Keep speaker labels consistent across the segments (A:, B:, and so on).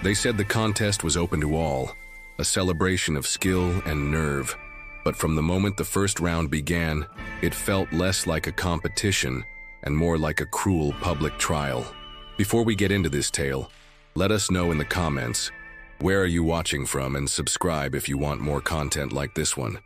A: They said the contest was open to all, a celebration of skill and nerve. But from the moment the first round began, it felt less like a competition and more like a cruel public trial. Before we get into this tale, let us know in the comments, where are you watching from, and subscribe if you want more content like this one.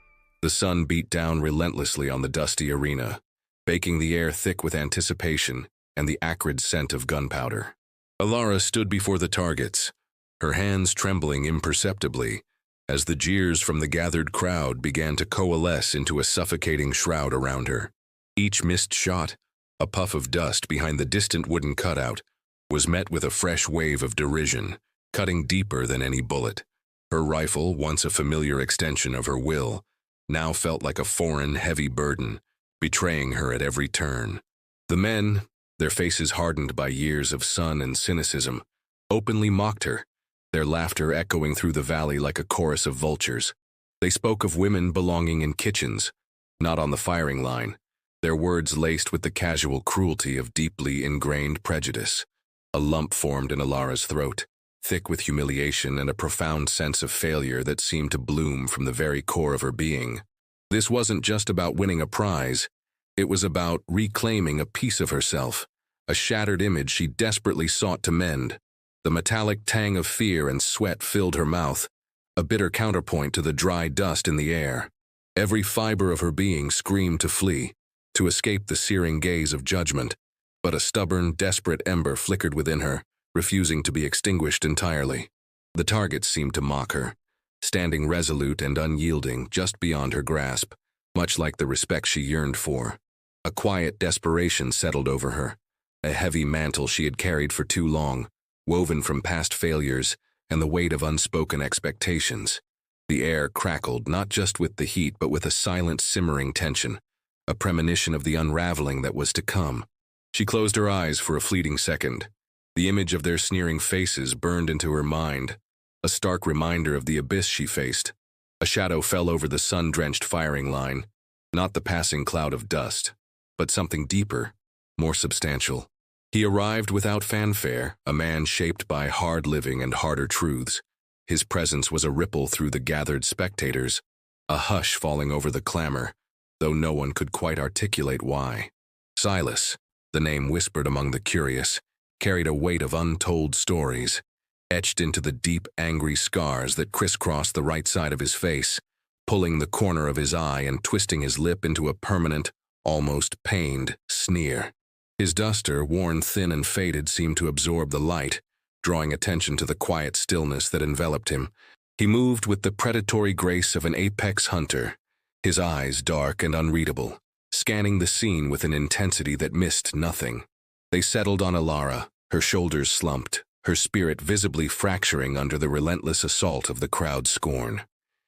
A: The sun beat down relentlessly on the dusty arena, baking the air thick with anticipation and the acrid scent of gunpowder. Alara stood before the targets, her hands trembling imperceptibly as the jeers from the gathered crowd began to coalesce into a suffocating shroud around her. Each missed shot, a puff of dust behind the distant wooden cutout, was met with a fresh wave of derision, cutting deeper than any bullet. Her rifle, once a familiar extension of her will, now felt like a foreign, heavy burden, betraying her at every turn. The men, their faces hardened by years of sun and cynicism, openly mocked her, their laughter echoing through the valley like a chorus of vultures. They spoke of women belonging in kitchens, not on the firing line, their words laced with the casual cruelty of deeply ingrained prejudice. A lump formed in Alara's throat, thick with humiliation and a profound sense of failure that seemed to bloom from the very core of her being. This wasn't just about winning a prize, it was about reclaiming a piece of herself, a shattered image she desperately sought to mend. The metallic tang of fear and sweat filled her mouth, a bitter counterpoint to the dry dust in the air. Every fiber of her being screamed to flee, to escape the searing gaze of judgment, but a stubborn, desperate ember flickered within her, refusing to be extinguished entirely. The targets seemed to mock her, standing resolute and unyielding just beyond her grasp, much like the respect she yearned for. A quiet desperation settled over her, a heavy mantle she had carried for too long, woven from past failures and the weight of unspoken expectations. The air crackled not just with the heat but with a silent simmering tension, a premonition of the unraveling that was to come. She closed her eyes for a fleeting second. The image of their sneering faces burned into her mind, a stark reminder of the abyss she faced. A shadow fell over the sun-drenched firing line, not the passing cloud of dust, but something deeper, more substantial. He arrived without fanfare, a man shaped by hard living and harder truths. His presence was a ripple through the gathered spectators, a hush falling over the clamor, though no one could quite articulate why. Silas, the name whispered among the curious, carried a weight of untold stories, etched into the deep, angry scars that crisscrossed the right side of his face, pulling the corner of his eye and twisting his lip into a permanent, almost pained, sneer. His duster, worn thin and faded, seemed to absorb the light, drawing attention to the quiet stillness that enveloped him. He moved with the predatory grace of an apex hunter, his eyes dark and unreadable, scanning the scene with an intensity that missed nothing. They settled on Alara, her shoulders slumped, her spirit visibly fracturing under the relentless assault of the crowd's scorn.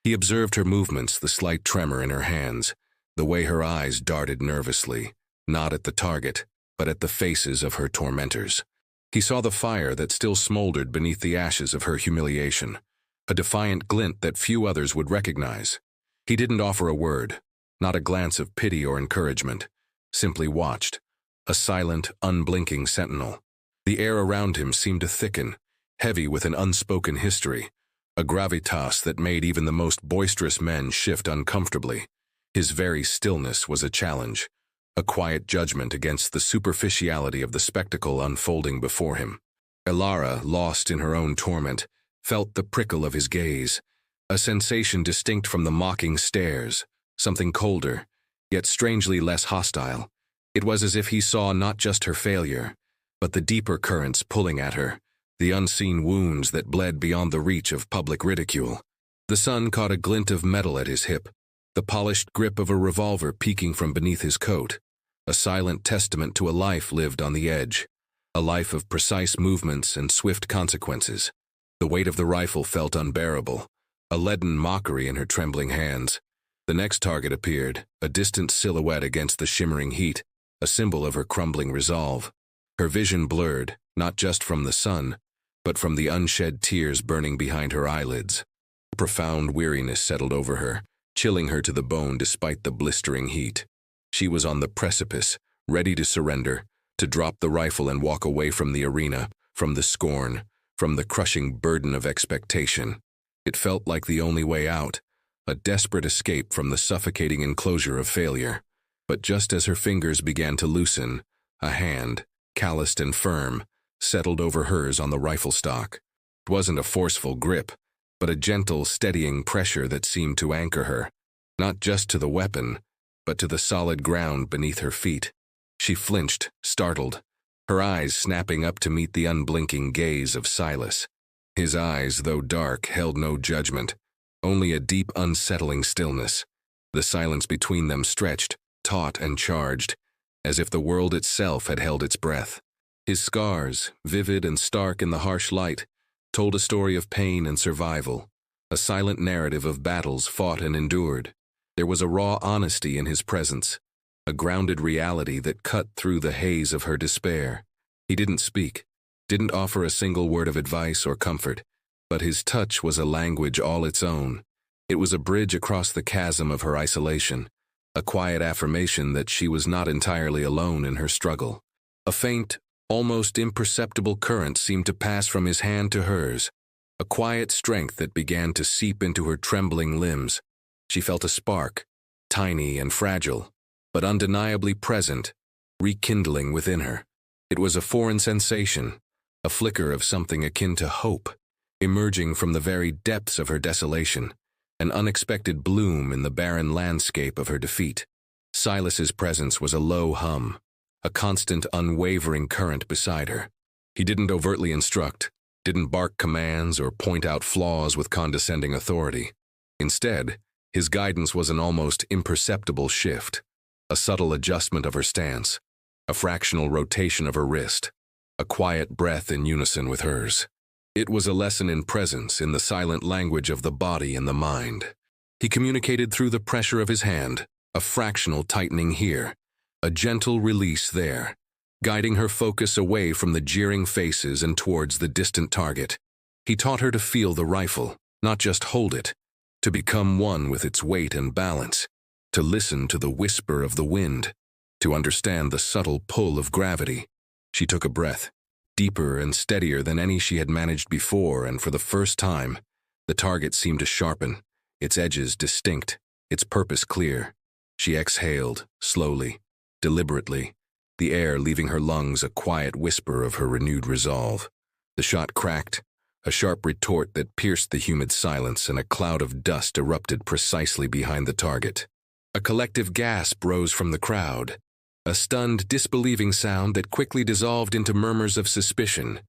A: He observed her movements, the slight tremor in her hands, the way her eyes darted nervously, not at the target, but at the faces of her tormentors. He saw the fire that still smoldered beneath the ashes of her humiliation, a defiant glint that few others would recognize. He didn't offer a word, not a glance of pity or encouragement, simply watched, a silent, unblinking sentinel. The air around him seemed to thicken, heavy with an unspoken history, a gravitas that made even the most boisterous men shift uncomfortably. His very stillness was a challenge, a quiet judgment against the superficiality of the spectacle unfolding before him. Alara, lost in her own torment, felt the prickle of his gaze, a sensation distinct from the mocking stares, something colder, yet strangely less hostile. It was as if he saw not just her failure, but the deeper currents pulling at her, the unseen wounds that bled beyond the reach of public ridicule. The sun caught a glint of metal at his hip, the polished grip of a revolver peeking from beneath his coat, a silent testament to a life lived on the edge, a life of precise movements and swift consequences. The weight of the rifle felt unbearable, a leaden mockery in her trembling hands. The next target appeared, a distant silhouette against the shimmering heat, a symbol of her crumbling resolve. Her vision blurred, not just from the sun, but from the unshed tears burning behind her eyelids. A profound weariness settled over her, chilling her to the bone despite the blistering heat. She was on the precipice, ready to surrender, to drop the rifle and walk away from the arena, from the scorn, from the crushing burden of expectation. It felt like the only way out, a desperate escape from the suffocating enclosure of failure. But just as her fingers began to loosen, a hand, calloused and firm, settled over hers on the rifle stock. It wasn't a forceful grip, but a gentle, steadying pressure that seemed to anchor her, not just to the weapon, but to the solid ground beneath her feet. She flinched, startled, her eyes snapping up to meet the unblinking gaze of Silas. His eyes, though dark, held no judgment, only a deep, unsettling stillness. The silence between them stretched, taut and charged, as if the world itself had held its breath. His scars, vivid and stark in the harsh light, told a story of pain and survival, a silent narrative of battles fought and endured. There was a raw honesty in his presence, a grounded reality that cut through the haze of her despair. He didn't speak, didn't offer a single word of advice or comfort, but his touch was a language all its own. It was a bridge across the chasm of her isolation, a quiet affirmation that she was not entirely alone in her struggle. A faint, almost imperceptible current seemed to pass from his hand to hers, a quiet strength that began to seep into her trembling limbs. She felt a spark, tiny and fragile, but undeniably present, rekindling within her. It was a foreign sensation, a flicker of something akin to hope, emerging from the very depths of her desolation, an unexpected bloom in the barren landscape of her defeat. Silas's presence was a low hum, a constant, unwavering current beside her. He didn't overtly instruct, didn't bark commands or point out flaws with condescending authority. Instead, his guidance was an almost imperceptible shift, a subtle adjustment of her stance, a fractional rotation of her wrist, a quiet breath in unison with hers. It was a lesson in presence, in the silent language of the body and the mind. He communicated through the pressure of his hand, a fractional tightening here, a gentle release there, guiding her focus away from the jeering faces and towards the distant target. He taught her to feel the rifle, not just hold it, to become one with its weight and balance, to listen to the whisper of the wind, to understand the subtle pull of gravity. She took a breath, deeper and steadier than any she had managed before, and for the first time, the target seemed to sharpen, its edges distinct, its purpose clear. She exhaled, slowly, deliberately, the air leaving her lungs a quiet whisper of her renewed resolve. The shot cracked, a sharp retort that pierced the humid silence, and a cloud of dust erupted precisely behind the target. A collective gasp rose from the crowd, a stunned, disbelieving sound that quickly dissolved into murmurs of suspicion.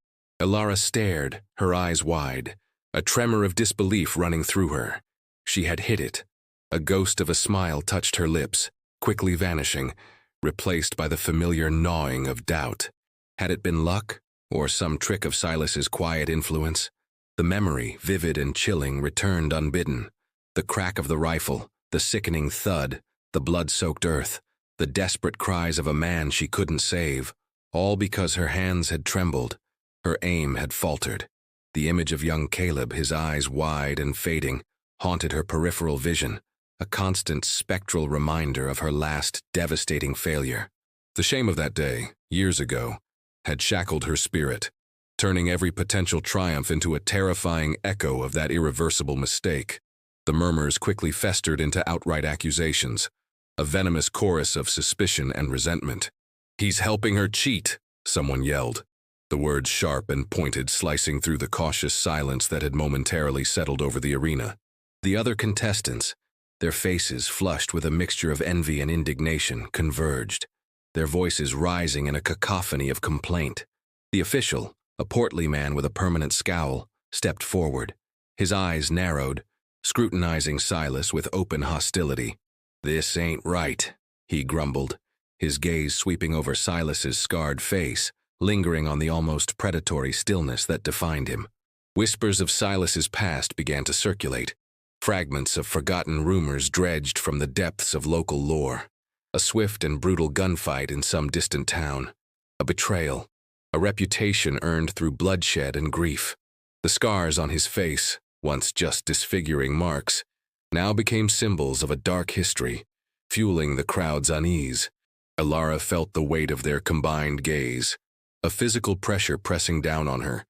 A: Alara stared, her eyes wide, a tremor of disbelief running through her. She had hit it. A ghost of a smile touched her lips, quickly vanishing, replaced by the familiar gnawing of doubt. Had it been luck, or some trick of Silas's quiet influence? The memory, vivid and chilling, returned unbidden. The crack of the rifle, the sickening thud, the blood-soaked earth, the desperate cries of a man she couldn't save, all because her hands had trembled, her aim had faltered. The image of young Caleb, his eyes wide and fading, haunted her peripheral vision, a constant spectral reminder of her last devastating failure. The shame of that day, years ago, had shackled her spirit, turning every potential triumph into a terrifying echo of that irreversible mistake. The murmurs quickly festered into outright accusations, a venomous chorus of suspicion and resentment. "He's helping her cheat," someone yelled, the words sharp and pointed, slicing through the cautious silence that had momentarily settled over the arena. The other contestants, their faces flushed with a mixture of envy and indignation, converged, their voices rising in a cacophony of complaint. The official, a portly man with a permanent scowl, stepped forward. His eyes narrowed, scrutinizing Silas with open hostility. "This ain't right," he grumbled, his gaze sweeping over Silas's scarred face, lingering on the almost predatory stillness that defined him. Whispers of Silas's past began to circulate. Fragments of forgotten rumors dredged from the depths of local lore. A swift and brutal gunfight in some distant town. A betrayal. A reputation earned through bloodshed and grief. The scars on his face, once just disfiguring marks, now became symbols of a dark history, fueling the crowd's unease. Alara felt the weight of their combined gaze, a physical pressure pressing down on her,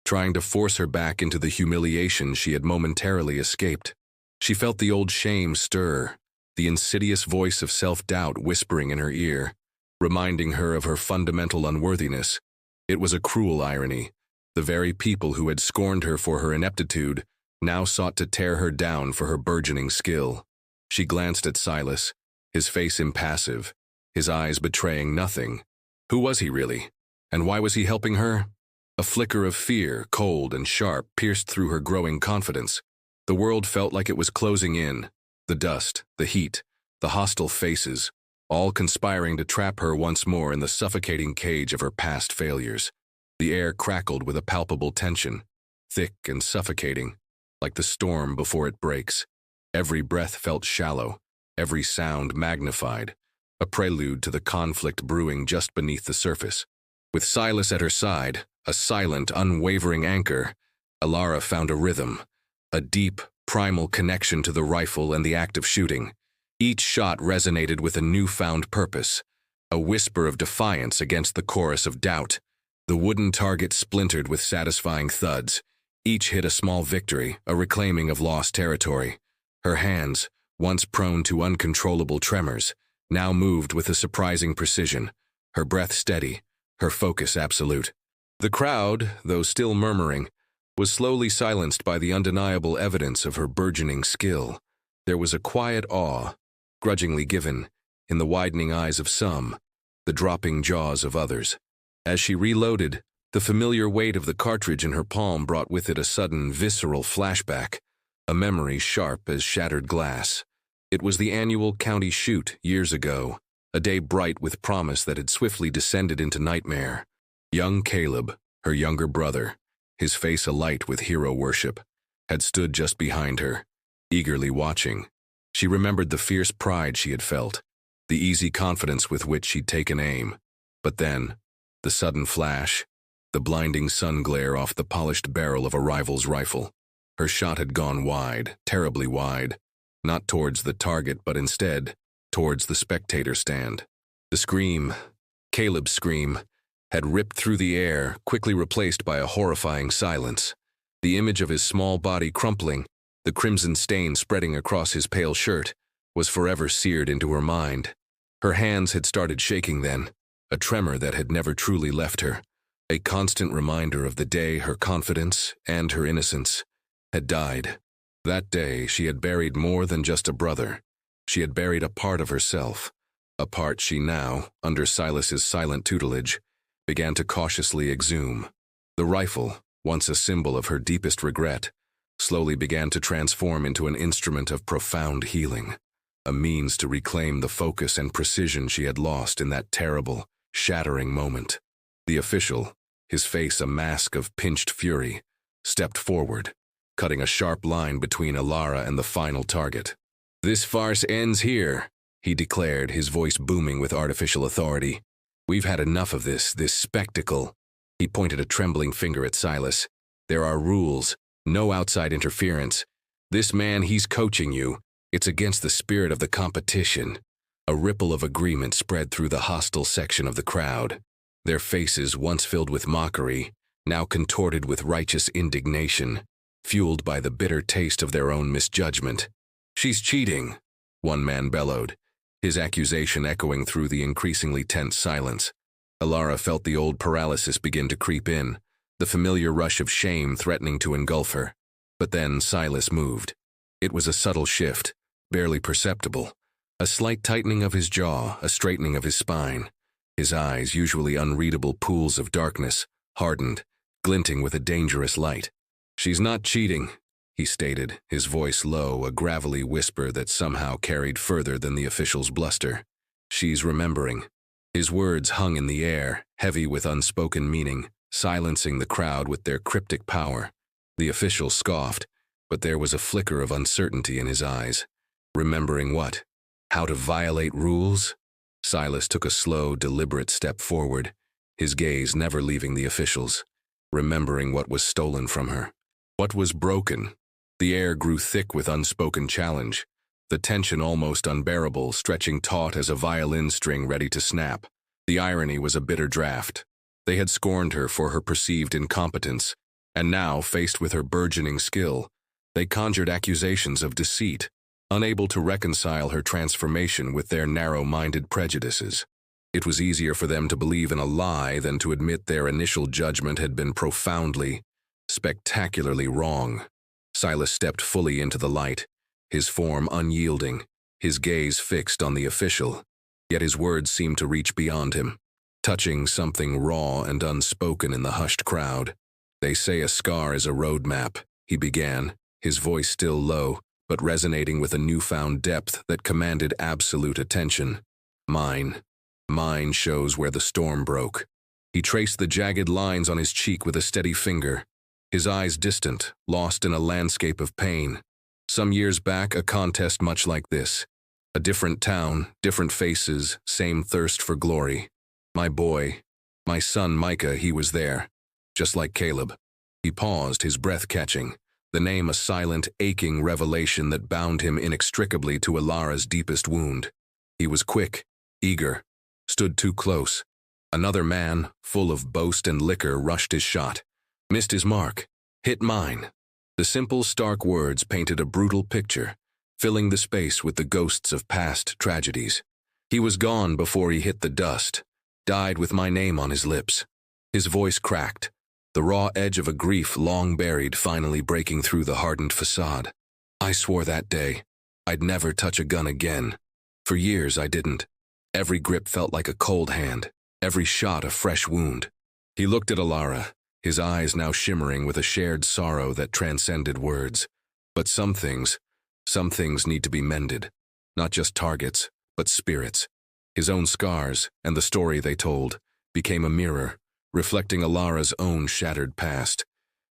A: trying to force her back into the humiliation she had momentarily escaped. She felt the old shame stir, the insidious voice of self-doubt whispering in her ear, reminding her of her fundamental unworthiness. It was a cruel irony. The very people who had scorned her for her ineptitude now sought to tear her down for her burgeoning skill. She glanced at Silas, his face impassive, his eyes betraying nothing. Who was he really? And why was he helping her? A flicker of fear, cold and sharp, pierced through her growing confidence. The world felt like it was closing in. The dust, the heat, the hostile faces, all conspiring to trap her once more in the suffocating cage of her past failures. The air crackled with a palpable tension, thick and suffocating, like the storm before it breaks. Every breath felt shallow, every sound magnified, a prelude to the conflict brewing just beneath the surface. With Silas at her side, a silent, unwavering anchor, Alara found a rhythm, a deep, primal connection to the rifle and the act of shooting. Each shot resonated with a newfound purpose, a whisper of defiance against the chorus of doubt. The wooden target splintered with satisfying thuds. Each hit a small victory, a reclaiming of lost territory. Her hands, once prone to uncontrollable tremors, now moved with a surprising precision, her breath steady, her focus absolute. The crowd, though still murmuring, was slowly silenced by the undeniable evidence of her burgeoning skill. There was a quiet awe, grudgingly given, in the widening eyes of some, the dropping jaws of others. As she reloaded, the familiar weight of the cartridge in her palm brought with it a sudden, visceral flashback, a memory sharp as shattered glass. It was the annual county shoot years ago, a day bright with promise that had swiftly descended into nightmare. Young Caleb, her younger brother, his face alight with hero worship, had stood just behind her, eagerly watching. She remembered the fierce pride she had felt, the easy confidence with which she'd taken aim. But then, the sudden flash, the blinding sun glare off the polished barrel of a rival's rifle. Her shot had gone wide, terribly wide, not towards the target but instead, towards the spectator stand. The scream, Caleb's scream, had ripped through the air, quickly replaced by a horrifying silence. The image of his small body crumpling, the crimson stain spreading across his pale shirt, was forever seared into her mind. Her hands had started shaking then, a tremor that had never truly left her, a constant reminder of the day her confidence and her innocence had died. That day she had buried more than just a brother. She had buried a part of herself, a part she now, under Silas's silent tutelage, began to cautiously exhume. The rifle, once a symbol of her deepest regret, slowly began to transform into an instrument of profound healing, a means to reclaim the focus and precision she had lost in that terrible, shattering moment. The official, his face a mask of pinched fury, stepped forward, cutting a sharp line between Alara and the final target. "This farce ends here," he declared, his voice booming with artificial authority. "We've had enough of this spectacle." He pointed a trembling finger at Silas. "There are rules, no outside interference. This man, he's coaching you. It's against the spirit of the competition." A ripple of agreement spread through the hostile section of the crowd. Their faces, once filled with mockery, now contorted with righteous indignation, fueled by the bitter taste of their own misjudgment. "She's cheating," one man bellowed, his accusation echoing through the increasingly tense silence. Alara felt the old paralysis begin to creep in, the familiar rush of shame threatening to engulf her. But then Silas moved. It was a subtle shift, barely perceptible, a slight tightening of his jaw, a straightening of his spine. His eyes, usually unreadable pools of darkness, hardened, glinting with a dangerous light. "She's not cheating," he stated, his voice low, a gravelly whisper that somehow carried further than the official's bluster. "She's remembering." His words hung in the air, heavy with unspoken meaning, silencing the crowd with their cryptic power. The official scoffed, but there was a flicker of uncertainty in his eyes. Remembering what? How to violate rules? Silas took a slow, deliberate step forward, his gaze never leaving the official's. Remembering what was stolen from her. What was broken? The air grew thick with unspoken challenge, the tension almost unbearable, stretching taut as a violin string ready to snap. The irony was a bitter draught. They had scorned her for her perceived incompetence. And now, faced with her burgeoning skill, they conjured accusations of deceit, unable to reconcile her transformation with their narrow-minded prejudices. It was easier for them to believe in a lie than to admit their initial judgment had been profoundly, spectacularly wrong. Silas stepped fully into the light, his form unyielding, his gaze fixed on the official, yet his words seemed to reach beyond him, touching something raw and unspoken in the hushed crowd. "They say a scar is a roadmap," he began, his voice still low, but resonating with a newfound depth that commanded absolute attention. Mine shows where the storm broke." He traced the jagged lines on his cheek with a steady finger, his eyes distant, lost in a landscape of pain. Some years back, a contest much like this. A different town, different faces, same thirst for glory. My boy, my son Micah, he was there, just like Caleb. He paused, his breath catching, the name a silent, aching revelation that bound him inextricably to Alara's deepest wound. He was quick, eager, stood too close. Another man, full of boast and liquor, rushed his shot, missed his mark, hit mine. The simple, stark words painted a brutal picture, filling the space with the ghosts of past tragedies. He was gone before he hit the dust, died with my name on his lips. His voice cracked, the raw edge of a grief long buried finally breaking through the hardened facade. I swore that day I'd never touch a gun again. For years I didn't. Every grip felt like a cold hand, every shot a fresh wound. He looked at Alara, his eyes now shimmering with a shared sorrow that transcended words. But some things need to be mended. Not just targets, but spirits. His own scars, and the story they told, became a mirror, reflecting Alara's own shattered past,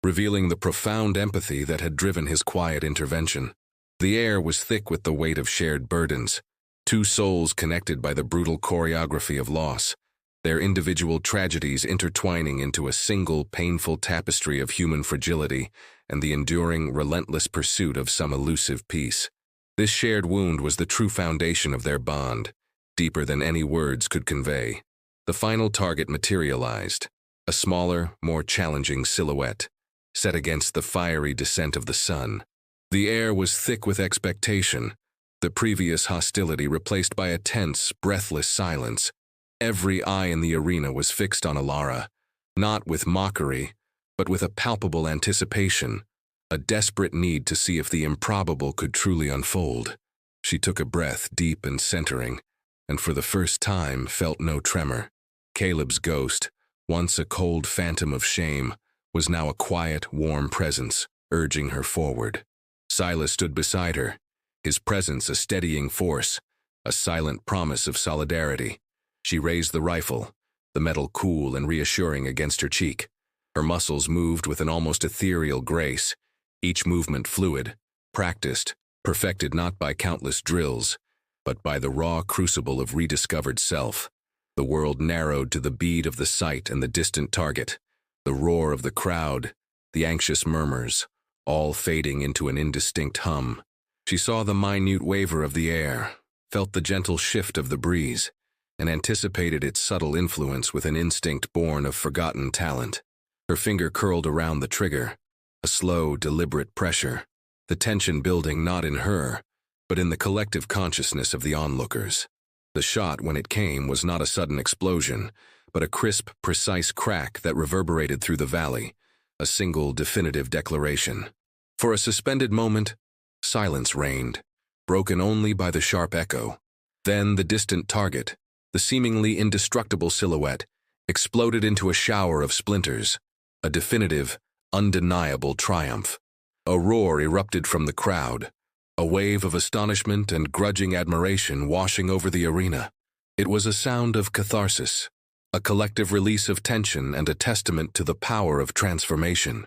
A: revealing the profound empathy that had driven his quiet intervention. The air was thick with the weight of shared burdens, two souls connected by the brutal choreography of loss, their individual tragedies intertwining into a single painful tapestry of human fragility and the enduring, relentless pursuit of some elusive peace. This shared wound was the true foundation of their bond, deeper than any words could convey. The final target materialized, a smaller, more challenging silhouette, set against the fiery descent of the sun. The air was thick with expectation, the previous hostility replaced by a tense, breathless silence. Every eye in the arena was fixed on Alara, not with mockery, but with a palpable anticipation, a desperate need to see if the improbable could truly unfold. She took a breath, deep and centering, and for the first time felt no tremor. Caleb's ghost, once a cold phantom of shame, was now a quiet, warm presence, urging her forward. Silas stood beside her, his presence a steadying force, a silent promise of solidarity. She raised the rifle, the metal cool and reassuring against her cheek. Her muscles moved with an almost ethereal grace, each movement fluid, practiced, perfected not by countless drills, but by the raw crucible of rediscovered self. The world narrowed to the bead of the sight and the distant target, the roar of the crowd, the anxious murmurs, all fading into an indistinct hum. She saw the minute waver of the air, felt the gentle shift of the breeze, and anticipated its subtle influence with an instinct born of forgotten talent. Her finger curled around the trigger, a slow, deliberate pressure, the tension building not in her, but in the collective consciousness of the onlookers. The shot, when it came, was not a sudden explosion, but a crisp, precise crack that reverberated through the valley, a single, definitive declaration. For a suspended moment, silence reigned, broken only by the sharp echo. Then the distant target, the seemingly indestructible silhouette, exploded into a shower of splinters, a definitive, undeniable triumph. A roar erupted from the crowd, a wave of astonishment and grudging admiration washing over the arena. It was a sound of catharsis, a collective release of tension and a testament to the power of transformation.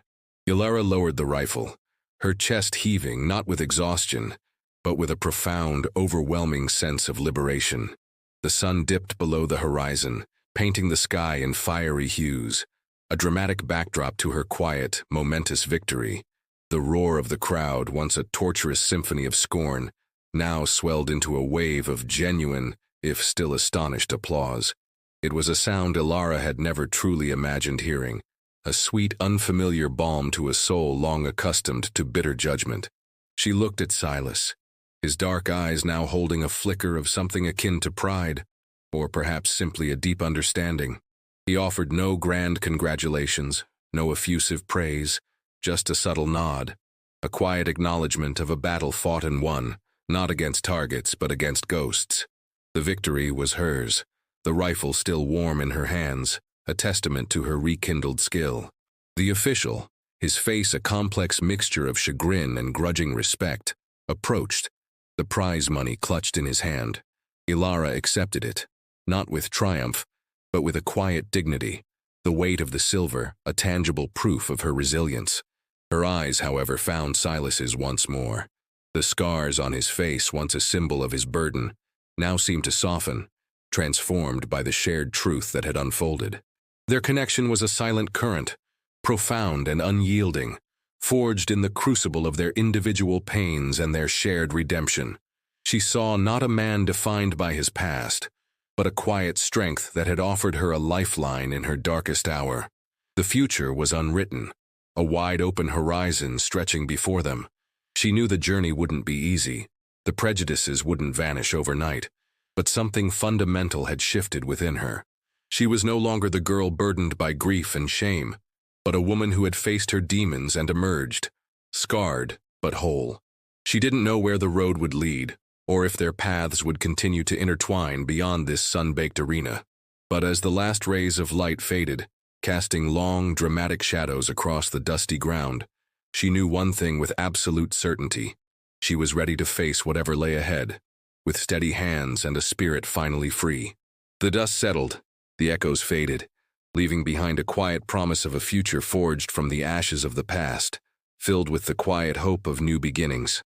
A: Alara lowered the rifle, her chest heaving not with exhaustion, but with a profound, overwhelming sense of liberation. The sun dipped below the horizon, painting the sky in fiery hues, a dramatic backdrop to her quiet, momentous victory. The roar of the crowd, once a torturous symphony of scorn, now swelled into a wave of genuine, if still astonished applause. It was a sound Alara had never truly imagined hearing, a sweet, unfamiliar balm to a soul long accustomed to bitter judgment. She looked at Silas, his dark eyes now holding a flicker of something akin to pride, or perhaps simply a deep understanding. He offered no grand congratulations, no effusive praise, just a subtle nod, a quiet acknowledgement of a battle fought and won, not against targets but against ghosts. The victory was hers, the rifle still warm in her hands, a testament to her rekindled skill. The official, his face a complex mixture of chagrin and grudging respect, approached, the prize money clutched in his hand. Ilara accepted it, not with triumph, but with a quiet dignity, the weight of the silver a tangible proof of her resilience. Her eyes, however, found Silas's once more. The scars on his face, once a symbol of his burden, now seemed to soften, transformed by the shared truth that had unfolded. Their connection was a silent current, profound and unyielding, forged in the crucible of their individual pains and their shared redemption. She saw not a man defined by his past, but a quiet strength that had offered her a lifeline in her darkest hour. The future was unwritten, a wide-open horizon stretching before them. She knew the journey wouldn't be easy, the prejudices wouldn't vanish overnight, but something fundamental had shifted within her. She was no longer the girl burdened by grief and shame, but a woman who had faced her demons and emerged, scarred but whole. She didn't know where the road would lead, or if their paths would continue to intertwine beyond this sun-baked arena. But as the last rays of light faded, casting long, dramatic shadows across the dusty ground, she knew one thing with absolute certainty. She was ready to face whatever lay ahead, with steady hands and a spirit finally free. The dust settled, the echoes faded, leaving behind a quiet promise of a future forged from the ashes of the past, filled with the quiet hope of new beginnings.